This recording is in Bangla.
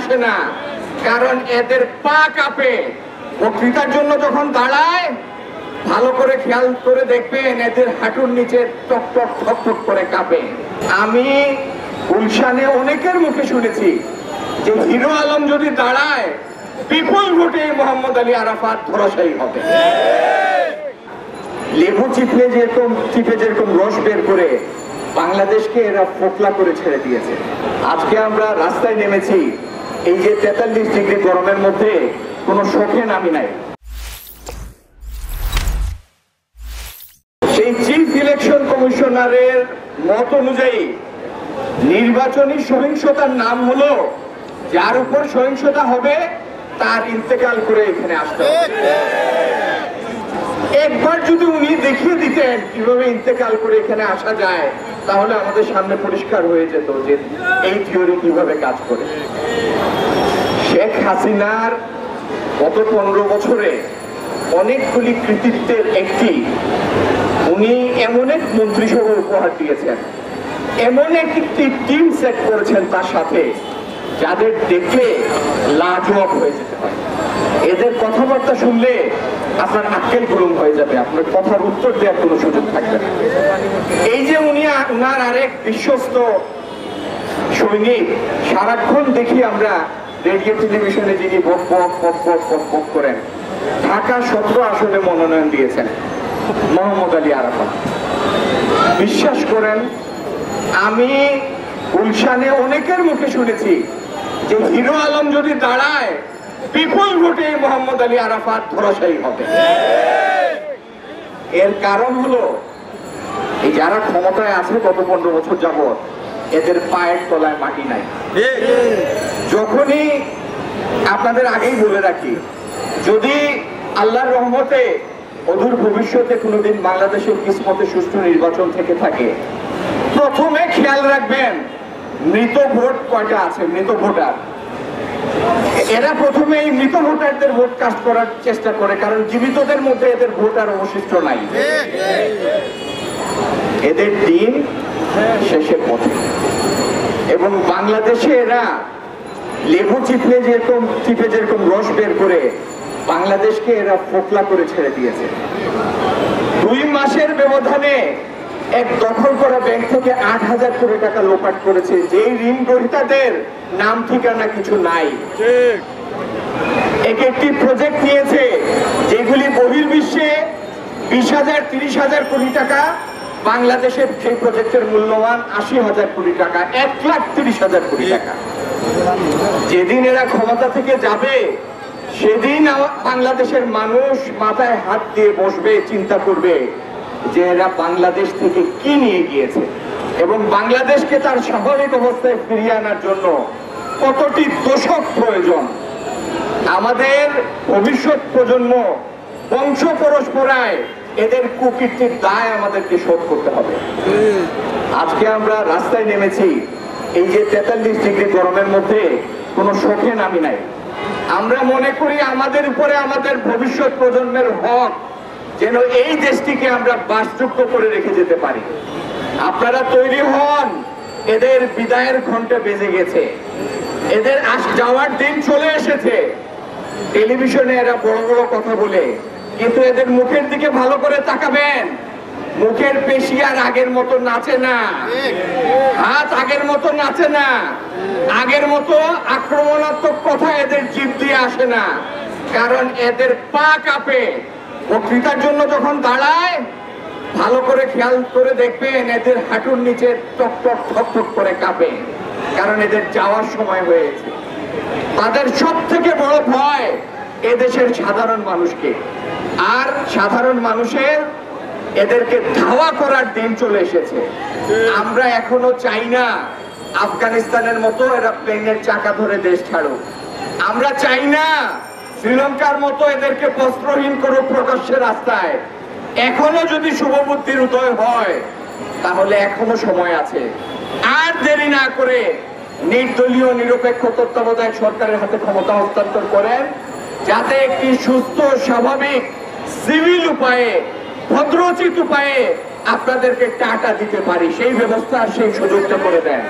আসে না, কারণ এদের পা কাঁপে। বক্তৃতার জন্য যখন দাঁড়ায় ভালো করে খেয়াল করে দেখবেন এদের হাঁটুর নিচে টক টক ঠক ঠক করে কাঁপে। আমি গুলশানে অনেকের মুখে শুনেছি যে হিরো আলম যদি দাঁড়ায় বিপুল ভোটে মোহাম্মদ আলী আরাফাত ধরাশায়ী হবে। লেবু চিপে যেরকম রস বের করে বাংলাদেশকে এরা ফোকলা করে ছেড়ে দিয়েছে। আজকে আমরা রাস্তায় নেমেছি এই যে 43 ডিগ্রি গরমের মধ্যে কোনো শোকে নামি নাই। সেই চিফ ইলেকশন কমিশনারের মত অনুযায়ী নির্বাচনী সহিংসতার নাম হলো যার উপর সহিংসতা হবে তার ইন্তেকাল করে এখানে আসতে হবে। একবার যদি উনি দেখিয়ে দিতেন কিভাবে ইন্তেকাল করে এখানে আসা যায় তাহলে আমাদের সামনে পরিষ্কার হয়ে যেত যে এই থিওরি কিভাবে কাজ করে। শেখ হাসিনার গত 15 বছরে অনেকগুলি কৃতিত্বের একটি, উনি এমন এক মন্ত্রিসভা উপহার দিয়েছেন, এমন একটি টিম সেট করেছেন তার সাথে যাদের দেখলে লাজবাব হয়ে যেতে হয়। এদের কথাবার্তা শুনলে আপনার আক্কেল গরম হয়ে যাবে, আপনার কথার উত্তর দেওয়ার কোনো সুযোগ থাকবে না। এই যে উনার আরেক বিশ্বস্ত সৈনিক, সারাক্ষণ দেখি আমরা রেডিও টেলিভিশনে যিনি বক বক করেন, ঢাকা 17 আসনে মনোনয়ন দিয়েছেন মোহাম্মদ আলী আরাফাত। বিশ্বাস করেন আমি গুলশানে অনেকের মুখে শুনেছি যে হিরো আলম যদি দাঁড়ায় বিপুল ভোটে মোহাম্মদ আলী আরাফাত ধরাশায়ী হবে। এর কারণ হলো এই যারা ক্ষমতায় আছে গত 15 বছর যাবত এদের পায়ের তলায় মাটি নাই। যখনই আপনাদের আগেই বলে রাখি, যদি আল্লাহর রহমতে অদূর ভবিষ্যতে কোনোদিন বাংলাদেশের কিসমতে সুষ্ঠু নির্বাচন থেকে থাকে, প্রথমে খেয়াল রাখবেন মৃত ভোট কয়টা আছে, মৃত ভোটার। এরা প্রথমে এই মৃত ভোটারদের ভোট কাস্ট করার চেষ্টা করে, কারণ জীবিতদের মধ্যে এদের ভোট আর অবশিষ্ট নাই। এদের দিন শেষের পথে। এবং বাংলাদেশে এরা লেবু চিপে যেরকম রস বের করে বাংলাদেশকে এরা ফোকলা করে ছেড়ে দিয়েছে। 2 মাসের ব্যবধানে এক দখল করা ব্যাংক থেকে 8,000 কোটি টাকা লোপাট করেছে, যেই ঋণ গ্রহীতাদের নাম ঠিকানা কিছু নাই। একটি প্রজেক্ট নিয়েছে যেগুলি বহির্বিশ্বে 20,000 30,000 কোটি টাকা, বাংলাদেশের সেই প্রজেক্টের মূল্যমান 80,000 কোটি টাকা, 1,30,000 কোটি টাকা। যেদিন এরা ক্ষমতা থেকে যাবে সেদিন বাংলাদেশের মানুষ মাথায় হাত দিয়ে বসবে, চিন্তা করবে যে এরা বাংলাদেশ থেকে কি নিয়ে গিয়েছে এবং বাংলাদেশকে তার স্বাভাবিক অবস্থায় ফিরিয়ে আনার জন্য কতটি দশক প্রয়োজন। আমাদের ভবিষ্যৎ প্রজন্ম বংশ পরস্পরায় এদের কুকীর্তির দায় আমাদেরকে শোধ করতে হবে। আজকে আমরা রাস্তায় নেমেছি এই যে 43 ডিগ্রি গরমের মধ্যে কোনো শোকে নামি নাই। আমরা মনে করি আমাদের উপরে আমাদের ভবিষ্যৎ প্রজন্মের হক যেন এই দেশটিকে আমরা বাসযোগ্য করে রেখে যেতে পারি। আপনারা তৈরি হন, এদের বিদায়ের ঘন্টা বেজে গেছে, এদের যাওয়ার দিন চলে এসেছে। টেলিভিশনে এরা বড় বড় কথা বলে, কিন্তু এদের মুখের দিকে ভালো করে তাকাবেন, মুখের পেশি আর আগের মতো নাচে না, হাত আগের মতো নাচে না, আগের মতো আক্রমণাত্মক কথা এদের জিভ দিয়ে আসে না, কারণ এদের পা কাঁপে। বক্তৃতার জন্য যখন দাঁড়ায় ভালো করে খেয়াল করে দেখবেন এদের হাঁটুর নিচে টক টক ঠক ঠক করে কাঁপে, কারণ এদের যাওয়ার সময় হয়েছে। তাদের সব থেকে বড় ভয় এদেশের সাধারণ মানুষকে, আর সাধারণ মানুষের এদেরকে ধাওয়া করার দিন চলে এসেছে। আমরা এখনো চাই না আফগানিস্তানের মতো এরা প্লেনের চাকা ধরে দেশ ছাড়ুক। আমরা চাই না শ্রীলঙ্কার মতো এদেরকে বস্ত্রহীন করুক প্রকাশ্যে রাস্তায়। এখনো যদি শুভবুদ্ধির উদয় হয় তাহলে এখনো সময় আছে। আর দেরি না করে নির্দলীয় নিরপেক্ষ তত্ত্বাবধায়ক সরকারের হাতে ক্ষমতা হস্তান্তর করেন, যাতে একটি সুস্থ স্বাভাবিক সিভিল উপায়ে ভদ্রোচিত উপায়ে আপনাদেরকে টাকা দিতে পারি, সেই ব্যবস্থা সেই সুযোগটা করে দেন।